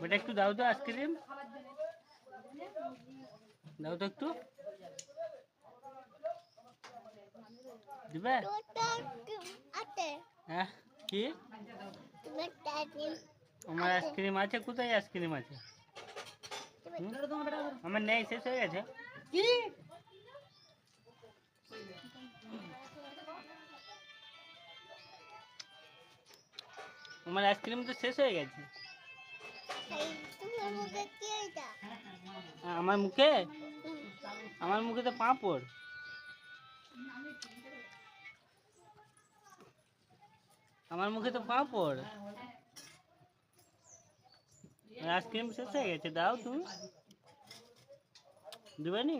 বেটা একটু দাও তো আইসক্রিম, দাও তো একটু, দিবে? হ্যাঁ কি আমার আইসক্রিম আছে? কোথায় আইসক্রিম আছে? আমার নেই, শেষ হয়ে গেছে। কি আমার আইসক্রিম তো শেষ হয়ে গেছে। আমার মুখে, আমার মুখে তো পাঁপড়। আমার মুখে তো পাঁপড়, আইসক্রিম শেষ হয়ে গেছে। দাও তুমি, দিবে নি?